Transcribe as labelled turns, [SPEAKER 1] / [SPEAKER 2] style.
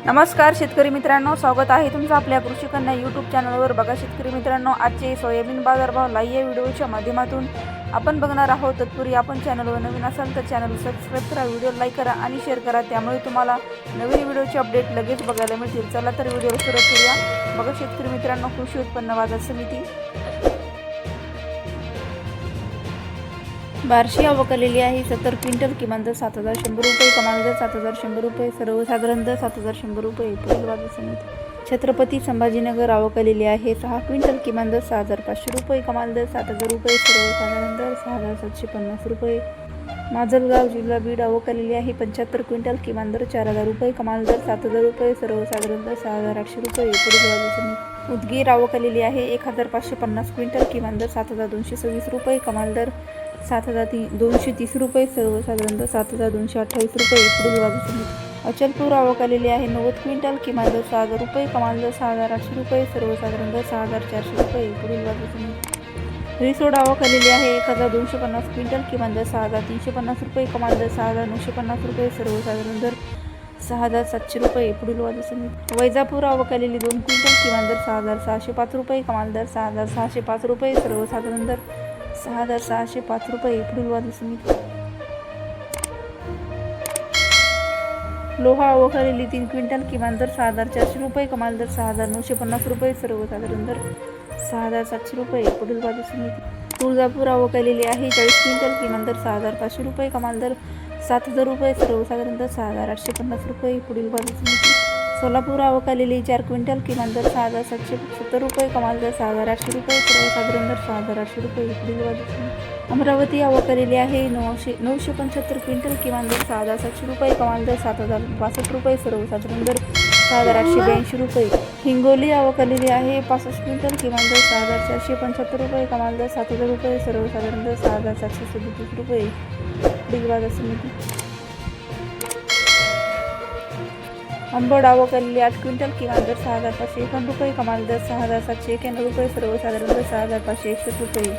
[SPEAKER 1] नमस्कार शेतकरी मित्रांनो, स्वागत आहे तुमचं आपल्या कृषी कन्या यूट्यूब चॅनलवर। बघा शेतकरी मित्रांनो, आजचे सोयाबीन बाजारभाव लाईव्ह या व्हिडिओच्या माध्यमातून आपण बघणार आहोत। तत्पूर्वी आपण चॅनलवर नवीन असाल तर चॅनल सबस्क्राईब करा, व्हिडिओ लाईक करा आणि शेअर करा, त्यामुळे तुम्हाला नवीन व्हिडिओचे अपडेट लगेच बघायला मिळतील। चला तर व्हिडिओ सुरू करूया। बघा शेतकरी मित्रांनो, कृषी उत्पन्न बाजार समिती बार्शी आवक आलेली आहे 70 क्विंटल, किमान दर 7100 रुपये, कमाल दर 7100 रुपये, सर्वसाधारण दर 7100 रुपये। पुढील बाजार समिती छत्रपती संभाजीनगर आवक आलेली आहे 6 क्विंटल, किमान दर 6500 रुपये, कमाल दर 7000 रुपये, सर्वसाधारण दर 6750 रुपये। माजलगाव जिल्हा बीड आवक आलेली आहे 75 क्विंटल, किमान दर 4000 रुपये, कमाल दर 7000 रुपये, सर्वसाधारण दर 6800 रुपये। पुढील बाजार समिती उदगीर आवक आलेली आहे 1550 क्विंटल, किमान दर 7226 रुपये, कमाल दर 7230 रुपये, सर्वसाधारण दर 7228 रुपये। पुढील बाजार समिती अचलपूर आवक आलेली आहे 90 क्विंटल, किमान दर 6000 रुपये, कमाल दर 6800 रुपये, सर्वसाधारण दर 6400 रुपये। पुढील बाजार समिती रिसोड आवक आलेली आहे 1250 क्विंटल, किमान दर 6350 रुपये, कमाल दर 6950 रुपये, सर्वसाधारण दर 6700 रुपये। पुढील बाजार समिती वैजापूर आवक आलेली 2 क्विंटल, किमान दर 6605 रुपये, कमाल दर 6605 रुपये, सर्वसाधारण दर 6605 रुपये। पुढील बाजार समिती लोहा आवक आलेली 3 क्विंटल, किमान दर 6400 रुपये, कमाल दर 6950 रुपये, सर्वसाधारण दर 6700 रुपये। पुढील बाजार समिती तुळजापूर आवक आलेली आहे 40 क्विंटल, किमान दर 6500 रुपये, कमाल दर 7000 रुपये, सर्वसाधारण दर 6850 रुपये। पुढील बाजार समिती सोलापूर आवक आलेली 4 क्विंटल, किमान दर 6770 रुपये, कमाल दर 6800 रुपये, सर्वसाधारण दर 6800 रुपये। पुढील बाजार समिती अमरावती आवक आलेली आहे 975 क्विंटल, किमान दर 6700 रुपये, कमाल दर 7062 रुपये, सर्वसाधारण दर 6882 रुपये। हिंगोली आवक आलेली आहे 65 क्विंटल, किमान दर 6475 रुपये, कमाल दर 7000 रुपये, सर्वसाधारण दर 6737 रुपये। पुढील बाजार समिती अंबड आवक आलेली 8 क्विंटल, किमान दर 6551 रुपये, कमाल दर 6791 रुपये, सर्वसाधारण दर 6561 रुपये।